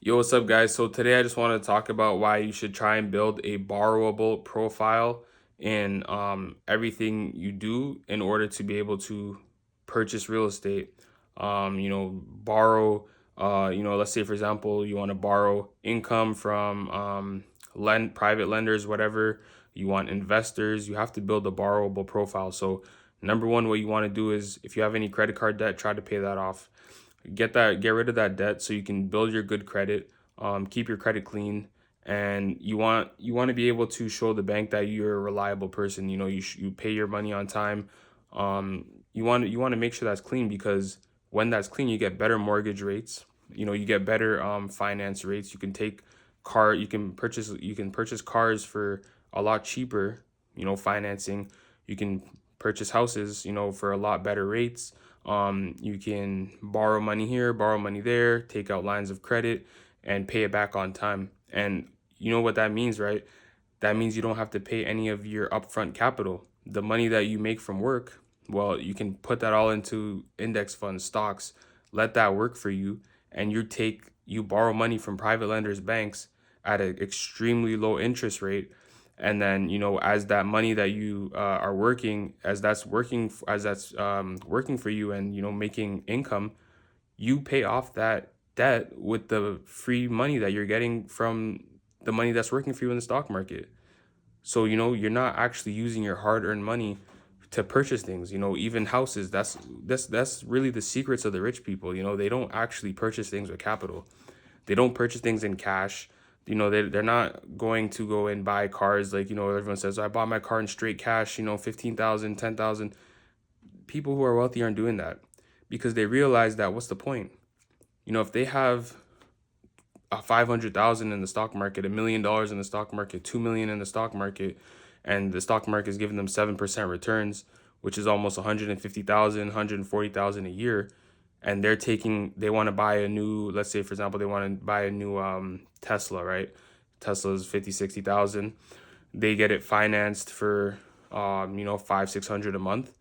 Yo, what's up, guys? So today I just want to talk about why you should try and build a borrowable profile in everything you do in order to be able to purchase real estate. Borrow. Let's say for example, you want to borrow income from private lenders, whatever. You want investors. You have to build a borrowable profile. So number one, what you want to do is if you have any credit card debt, try to pay that off. Get rid of that debt so you can build your good credit, keep your credit clean, and you want to be able to show the bank that you're a reliable person. You pay your money on time. You want to make sure that's clean, because when that's clean, you get better mortgage rates. You get better finance rates. You can purchase cars for a lot cheaper. Financing. You can purchase houses, for a lot better rates. You can borrow money here, borrow money there, take out lines of credit, and pay it back on time. And you know what that means, right? That means you don't have to pay any of your upfront capital. The money that you make from work, well, you can put that all into index funds, stocks, let that work for you. And you borrow money from private lenders, banks at an extremely low interest rate. And then, as that money that you are working, as that's working for you, and making income, you pay off that debt with the free money that you're getting from the money that's working for you in the stock market. So, you're not actually using your hard-earned money to purchase things. Even houses. That's really the secrets of the rich people. They don't actually purchase things with capital. They don't purchase things in cash. They're not going to go and buy cars like, everyone says, I bought my car in straight cash, 15,000, 10,000. People who are wealthy aren't doing that, because they realize that what's the point? If they have a 500,000 in the stock market, $1 million in the stock market, 2 million in the stock market, and the stock market is giving them 7% returns, which is almost 150,000, 140,000 a year, and they want to buy a new, let's say for example, they want to buy a new Tesla, right? Tesla's 50, 60,000. They get it financed for 500, 600 a month.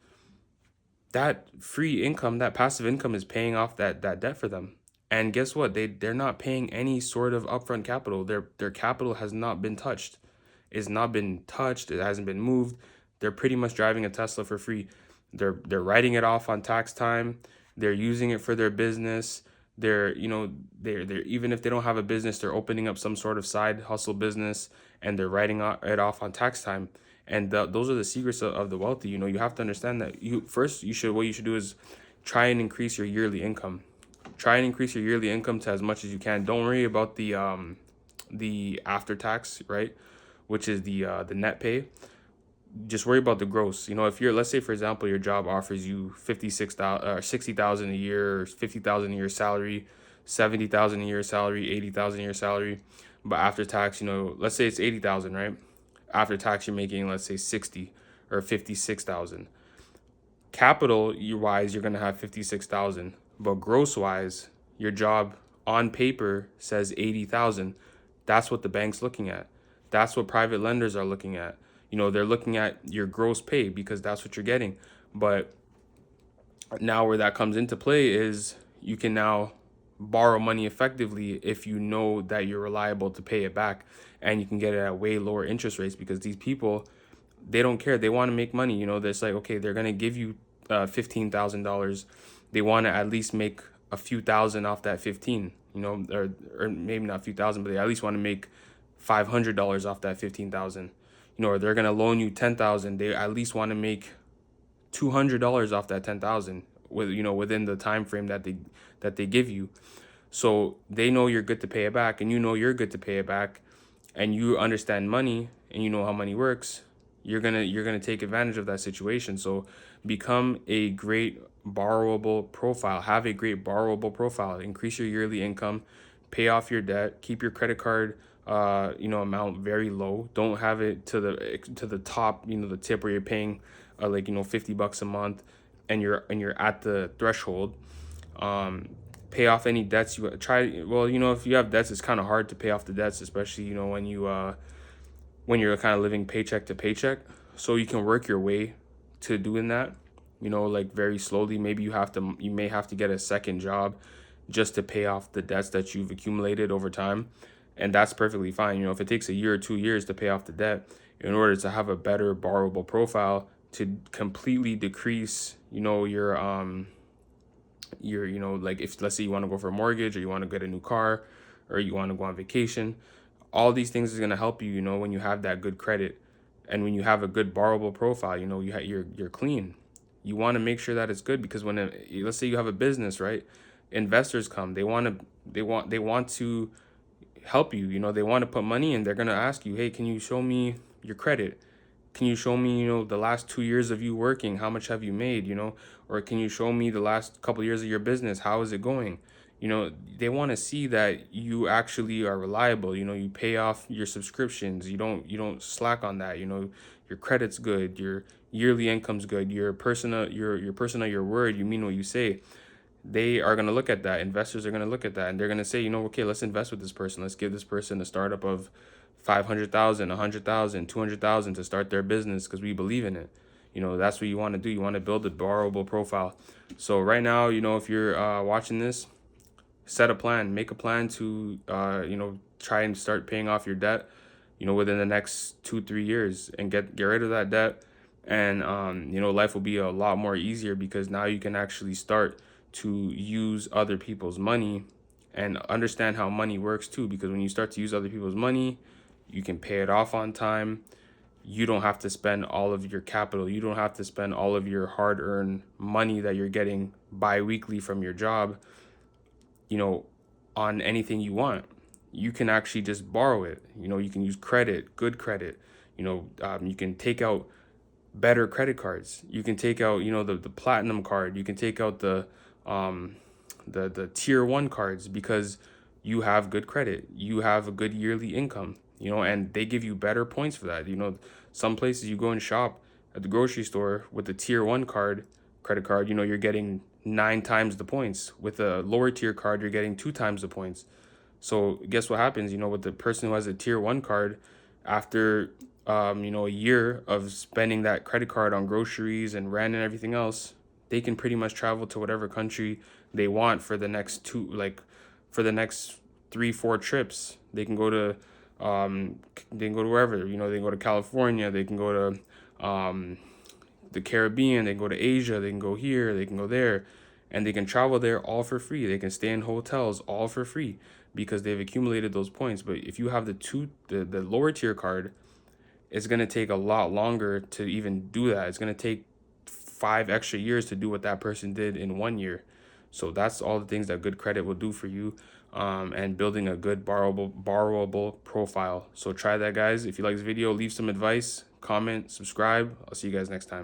That free income, that passive income, is paying off that debt for them. And guess what? They're not paying any sort of upfront capital. Their capital has not been touched. It's not been touched. It hasn't been moved. They're pretty much driving a Tesla for free. They're writing it off on tax time. They're using it for their business. They're even if they don't have a business, they're opening up some sort of side hustle business, and they're writing it off on tax time. And those are the secrets of the wealthy. You have to understand that what you should do is try and increase your yearly income. Try and increase your yearly income to as much as you can. Don't worry about the after tax, right? Which is the net pay. Just worry about the gross. If you're, let's say for example, your job offers you 56,000 or 60,000 a year, or 50,000 a year salary, 70,000 a year salary, 80,000 a year salary, but after tax, let's say it's 80,000, right? After tax, you're making, let's say, 60 or 56,000. Capital wise, you're gonna have 56,000, but gross wise, your job on paper says 80,000. That's what the bank's looking at. That's what private lenders are looking at. They're looking at your gross pay, because that's what you're getting. But now where that comes into play is you can now borrow money effectively if you know that you're reliable to pay it back, and you can get it at way lower interest rates, because these people, they don't care. They want to make money. That's like, okay, they're gonna give you $15,000. They want to at least make a few thousand off that 15. Or maybe not a few thousand, but they at least want to make $500 off that 15,000. Or they're gonna loan you 10,000. They at least want to make $200 off that 10,000, within the time frame that they give you. So they know you're good to pay it back, and you're good to pay it back, and you understand money, and you know how money works. You're gonna take advantage of that situation. So become a great borrowable profile. Have a great borrowable profile. Increase your yearly income, pay off your debt, keep your credit card amount very low. Don't have it to the top, the tip where you're paying like $50 a month, and you're at the threshold. Pay off any debts you try. Well, if you have debts, it's kind of hard to pay off the debts, especially when you're kind of living paycheck to paycheck. So you can work your way to doing that, like very slowly. Maybe you may have to get a second job just to pay off the debts that you've accumulated over time. And that's perfectly fine. If it takes a year or 2 years to pay off the debt, in order to have a better borrowable profile to completely decrease, like, if let's say you want to go for a mortgage, or you want to get a new car, or you want to go on vacation, all these things is going to help you, when you have that good credit, and when you have a good borrowable profile, you're clean. You want to make sure that it's good, because let's say you have a business, right? Investors come, they want to help you. They want to put money in. They're going to ask you, hey, can you show me your credit? Can you show me, the last 2 years of you working? How much have you made? Or can you show me the last couple years of your business? How is it going? They want to see that you actually are reliable. You pay off your subscriptions. You don't slack on that. Your credit's good. Your yearly income's good. You're a person of your word. You mean what you say. They are going to look at that. Investors are going to look at that, and they're going to say, okay, let's invest with this person. Let's give this person a startup of 500,000, 100,000, 200,000 to start their business, because we believe in it. That's what you want to do. You want to build a borrowable profile. So right now, if you're watching this, set a plan, make a plan to, try and start paying off your debt, within the next 2-3 years, and get rid of that debt. And, life will be a lot more easier, because now you can actually start to use other people's money and understand how money works too. Because when you start to use other people's money, you can pay it off on time. You don't have to spend all of your capital. You don't have to spend all of your hard-earned money that you're getting bi-weekly from your job, on anything you want. You can actually just borrow it. You can use credit, good credit. You can take out better credit cards. You can take out, the platinum card. You can take out the tier 1 cards, because you have good credit. You have a good yearly income, and they give you better points for that. Some places you go and shop at the grocery store with the tier 1 credit card, you're getting 9 times the points. With a lower tier card, you're getting 2 times the points. So guess what happens, with the person who has a tier 1 card, after, a year of spending that credit card on groceries and rent and everything else, they can pretty much travel to whatever country they want for the next for the next 3-4 trips. They can go to wherever, they can go to California, they can go to, the Caribbean, they can go to Asia, they can go here, they can go there, and they can travel there all for free. They can stay in hotels all for free, because they've accumulated those points. But if you have the lower tier card, it's going to take a lot longer to even do that. It's going to take 5 extra years to do what that person did in 1 year. So that's all the things that good credit will do for you, and building a good borrowable profile. So try that, guys. If you like this video, leave some advice, comment, subscribe. I'll see you guys next time.